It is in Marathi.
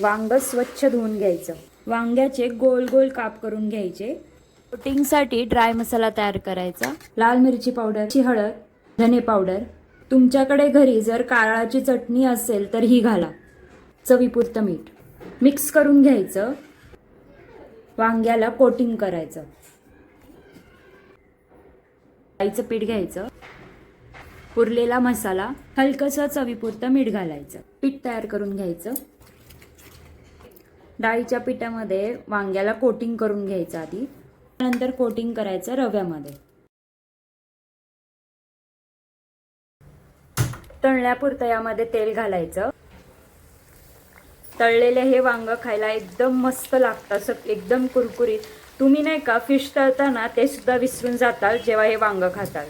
वांग स्वच्छ धुवून घ्यायचं. वांग्याचे गोल गोल काप करून घ्यायचे. कोटिंगसाठी ड्राय मसाला तयार करायचा. लाल मिरची पावडर, हळद, धने पावडर. तुमच्याकडे घरी जर कारळाची चटणी असेल तर ही घाला. चवीपुरतं मीठ. मिक्स करून घ्यायचं. वांग्याला कोटिंग करायचं. डाळीचं पीठ घ्यायचं. उरलेला मसाला, हलकसं चवीपुरतं मीठ घालायचं. पीठ तयार करून घ्यायचं. डाळीच्या पिठामध्ये वांग्याला कोटिंग करून घ्यायचं आधी. नंतर कोटिंग करायचं रव्यामध्ये. तळण्यापुरतं यामध्ये तेल घालायचं. तळलेले हे वांग खायला एकदम मस्त लागतं, एकदम कुरकुरीत. तुम्ही नाही का फिश तळताना ते सुद्धा विसरून जाताल जेव्हा हे वांग खाताल.